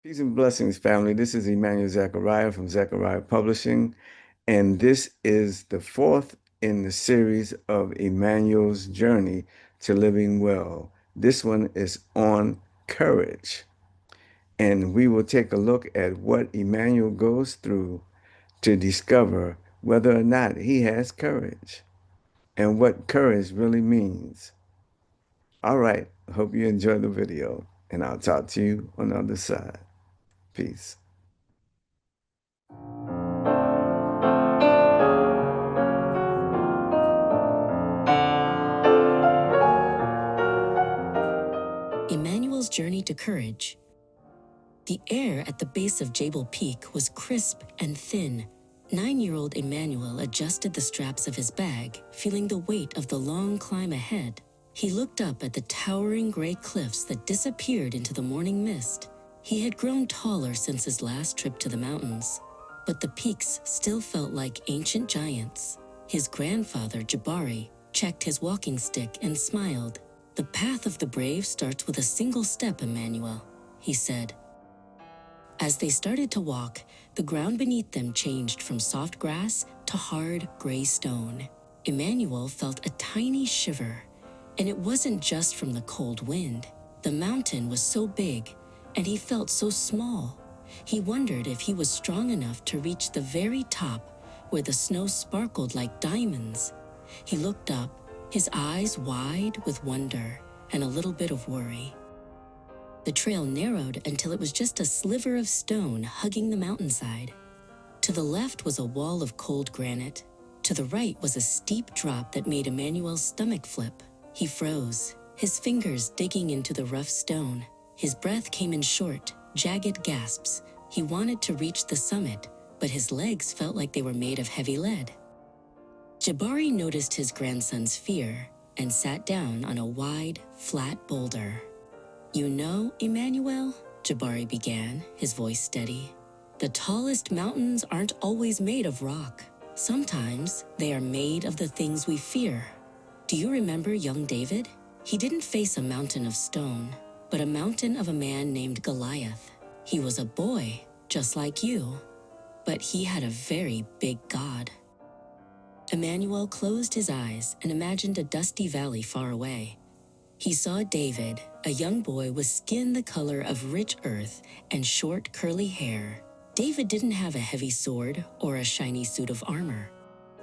Peace and blessings, family. This is Emmanuel Zachariah from Zachariah Publishing, and this is the fourth in the series of Emmanuel's journey to living well. This one is on courage, and we will take a look at what Emmanuel goes through to discover whether or not he has courage and what courage really means. All right, hope you enjoy the video, and I'll talk to you on the other side. Peace. Immanuel's journey to courage. The air at the base of Jebel Peak was crisp and thin. 9-year-old Immanuel adjusted the straps of his bag, feeling the weight of the long climb ahead. He looked up at the towering gray cliffs that disappeared into the morning mist. He had grown taller since his last trip to the mountains, but the peaks still felt like ancient giants. His grandfather, Jabari, checked his walking stick and smiled. "The path of the brave starts with a single step, Immanuel," he said. As they started to walk, the ground beneath them changed from soft grass to hard, gray stone. Immanuel felt a tiny shiver, and it wasn't just from the cold wind. The mountain was so big, and he felt so small. He wondered if he was strong enough to reach the very top, where the snow sparkled like diamonds. He looked up, his eyes wide with wonder and a little bit of worry. The trail narrowed until it was just a sliver of stone hugging the mountainside. To the left was a wall of cold granite. To the right was a steep drop that made Immanuel's stomach flip. He froze, his fingers digging into the rough stone. His breath came in short, jagged gasps. He wanted to reach the summit, but his legs felt like they were made of heavy lead. Jabari noticed his grandson's fear and sat down on a wide, flat boulder. "You know, Immanuel," Jabari began, his voice steady, "the tallest mountains aren't always made of rock. Sometimes they are made of the things we fear. Do you remember young David? He didn't face a mountain of stone, but a mountain of a man named Goliath. He was a boy, just like you, but he had a very big God." Immanuel closed his eyes and imagined a dusty valley far away. He saw David, a young boy with skin the color of rich earth and short, curly hair. David didn't have a heavy sword or a shiny suit of armor.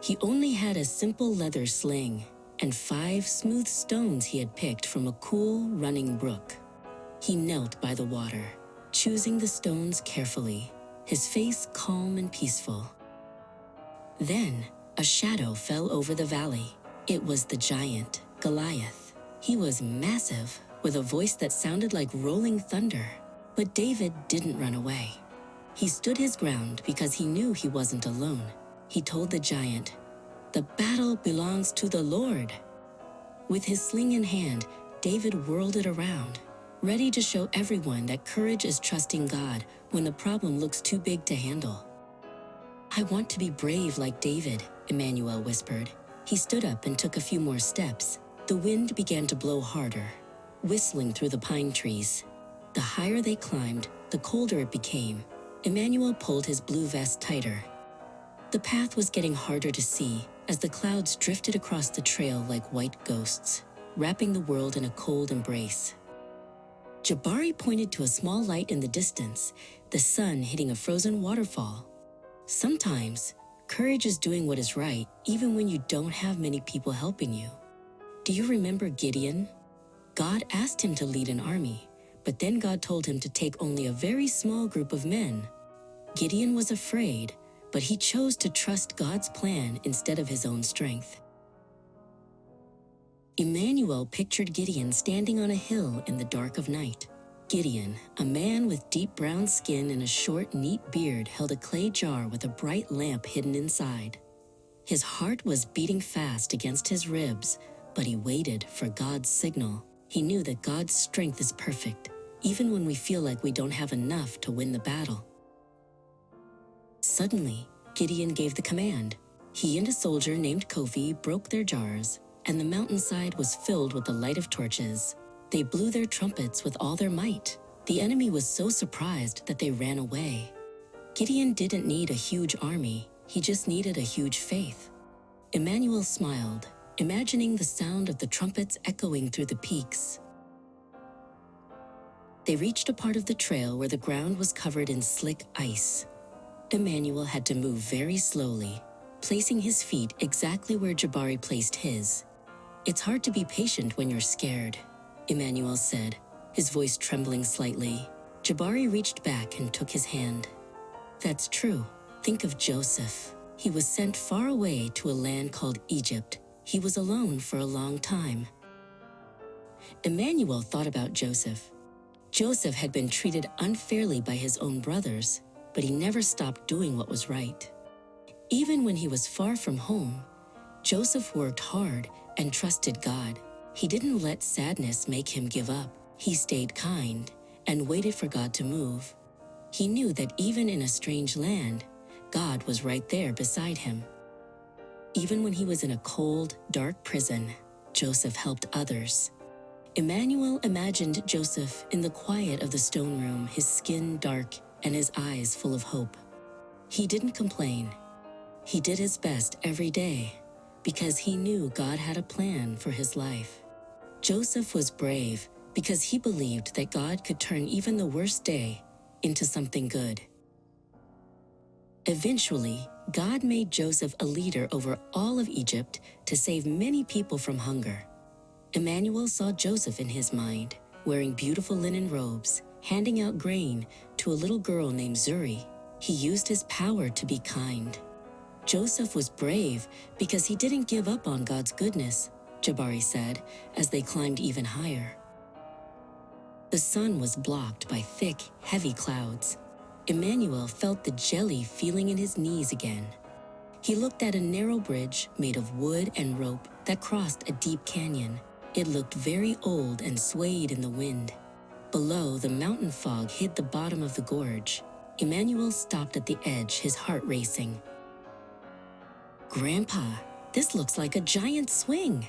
He only had a simple leather sling and 5 smooth stones he had picked from a cool, running brook. He knelt by the water, choosing the stones carefully, his face calm and peaceful. Then, a shadow fell over the valley. It was the giant, Goliath. He was massive, with a voice that sounded like rolling thunder. But David didn't run away. He stood his ground because he knew he wasn't alone. He told the giant, "The battle belongs to the Lord." With his sling in hand, David whirled it around, ready to show everyone that courage is trusting God when the problem looks too big to handle. "I want to be brave like David," Immanuel whispered. He stood up and took a few more steps. The wind began to blow harder, whistling through the pine trees. The higher they climbed, the colder it became. Immanuel pulled his blue vest tighter. The path was getting harder to see as the clouds drifted across the trail like white ghosts, wrapping the world in a cold embrace. Jabari pointed to a small light in the distance, the sun hitting a frozen waterfall. Sometimes, courage is doing what is right even when you don't have many people helping you. Do you remember Gideon? God asked him to lead an army, but then God told him to take only a very small group of men. Gideon was afraid, but he chose to trust God's plan instead of his own strength. Immanuel pictured Gideon standing on a hill in the dark of night. Gideon, a man with deep brown skin and a short, neat beard, held a clay jar with a bright lamp hidden inside. His heart was beating fast against his ribs, but he waited for God's signal. He knew that God's strength is perfect, even when we feel like we don't have enough to win the battle. Suddenly, Gideon gave the command. He and a soldier named Kofi broke their jars, and the mountainside was filled with the light of torches. They blew their trumpets with all their might. The enemy was so surprised that they ran away. Gideon didn't need a huge army, he just needed a huge faith. Immanuel smiled, imagining the sound of the trumpets echoing through the peaks. They reached a part of the trail where the ground was covered in slick ice. Immanuel had to move very slowly, placing his feet exactly where Jabari placed his. "It's hard to be patient when you're scared," Immanuel said, his voice trembling slightly. Jabari reached back and took his hand. "That's true. Think of Joseph. He was sent far away to a land called Egypt. He was alone for a long time." Immanuel thought about Joseph. Joseph had been treated unfairly by his own brothers, but he never stopped doing what was right. Even when he was far from home, Joseph worked hard and trusted God. He didn't let sadness make him give up. He stayed kind and waited for God to move. He knew that even in a strange land, God was right there beside him. Even when he was in a cold, dark prison, Joseph helped others. Immanuel imagined Joseph in the quiet of the stone room, his skin dark and his eyes full of hope. He didn't complain. He did his best every day because he knew God had a plan for his life. Joseph was brave because he believed that God could turn even the worst day into something good. Eventually, God made Joseph a leader over all of Egypt to save many people from hunger. Immanuel saw Joseph in his mind, wearing beautiful linen robes, handing out grain to a little girl named Zuri. He used his power to be kind. Joseph was brave because he didn't give up on God's goodness, Jabari said, as they climbed even higher. The sun was blocked by thick, heavy clouds. Immanuel felt the jelly feeling in his knees again. He looked at a narrow bridge made of wood and rope that crossed a deep canyon. It looked very old and swayed in the wind. Below, the mountain fog hid the bottom of the gorge. Immanuel stopped at the edge, his heart racing. "Grandpa, this looks like a giant swing,"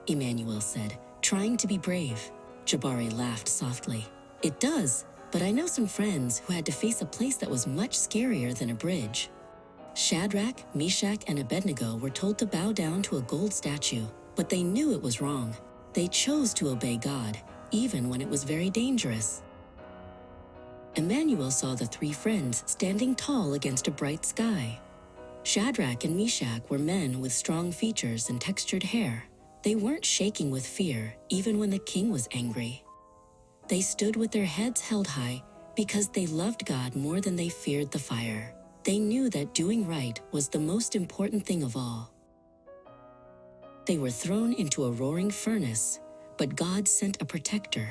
Immanuel said, trying to be brave. Jabari laughed softly. "It does, but I know some friends who had to face a place that was much scarier than a bridge." Shadrach, Meshach, and Abednego were told to bow down to a gold statue, but they knew it was wrong. They chose to obey God, even when it was very dangerous. Immanuel saw the three friends standing tall against a bright sky. Shadrach and Meshach were men with strong features and textured hair. They weren't shaking with fear, even when the king was angry. They stood with their heads held high because they loved God more than they feared the fire. They knew that doing right was the most important thing of all. They were thrown into a roaring furnace, but God sent a protector.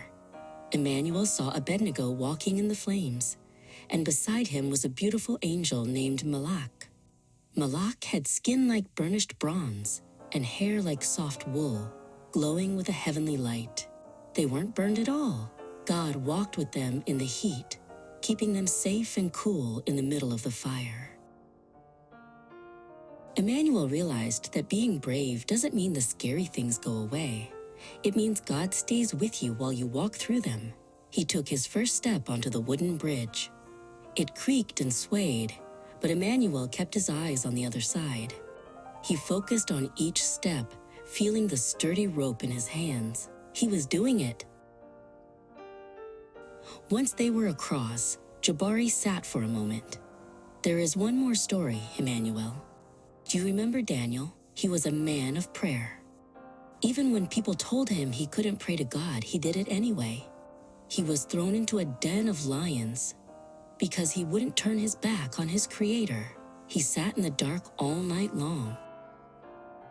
Immanuel saw Abednego walking in the flames, and beside him was a beautiful angel named Malach. Malach had skin like burnished bronze and hair like soft wool, glowing with a heavenly light. They weren't burned at all. God walked with them in the heat, keeping them safe and cool in the middle of the fire. Immanuel realized that being brave doesn't mean the scary things go away. It means God stays with you while you walk through them. He took his first step onto the wooden bridge. It creaked and swayed, but Immanuel kept his eyes on the other side. He focused on each step, feeling the sturdy rope in his hands. He was doing it. Once they were across, Jabari sat for a moment. "There is one more story, Immanuel. Do you remember Daniel? He was a man of prayer. Even when people told him he couldn't pray to God, he did it anyway. He was thrown into a den of lions because he wouldn't turn his back on his Creator. He sat in the dark all night long."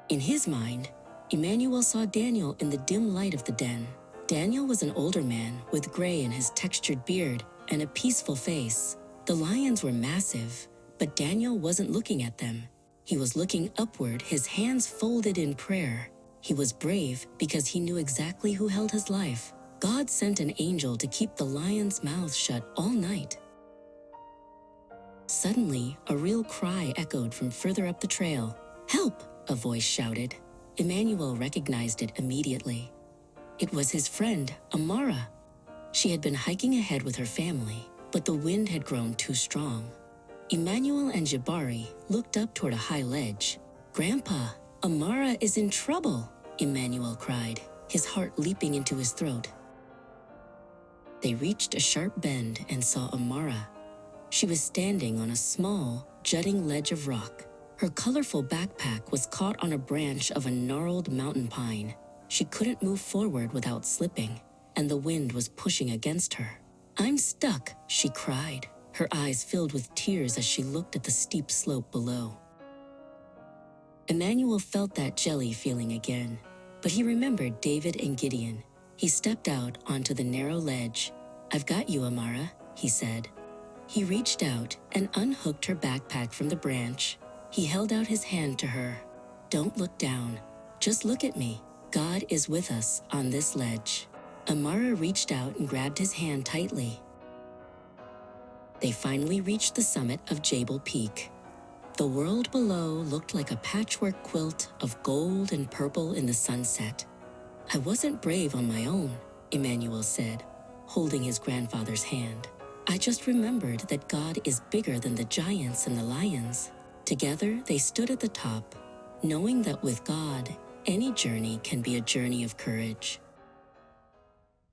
In his mind, Immanuel saw Daniel in the dim light of the den. Daniel was an older man with gray in his textured beard and a peaceful face. The lions were massive, but Daniel wasn't looking at them. He was looking upward, his hands folded in prayer. He was brave because he knew exactly who held his life. God sent an angel to keep the lion's mouth shut all night. Suddenly, a real cry echoed from further up the trail. "Help!" a voice shouted. Immanuel recognized it immediately. It was his friend, Amara. She had been hiking ahead with her family, but the wind had grown too strong. Immanuel and Jabari looked up toward a high ledge. "Grandpa, Amara is in trouble," Immanuel cried, his heart leaping into his throat. They reached a sharp bend and saw Amara. She was standing on a small, jutting ledge of rock. Her colorful backpack was caught on a branch of a gnarled mountain pine. She couldn't move forward without slipping, and the wind was pushing against her. "I'm stuck," she cried, her eyes filled with tears as she looked at the steep slope below. Immanuel felt that jelly feeling again, but he remembered David and Gideon. He stepped out onto the narrow ledge. "I've got you, Amara," he said. He reached out and unhooked her backpack from the branch. He held out his hand to her. "Don't look down. Just look at me. God is with us on this ledge." Amara reached out and grabbed his hand tightly. They finally reached the summit of Jabal Peak. The world below looked like a patchwork quilt of gold and purple in the sunset. "I wasn't brave on my own," Immanuel said, holding his grandfather's hand. "I just remembered that God is bigger than the giants and the lions." Together, they stood at the top, knowing that with God, any journey can be a journey of courage.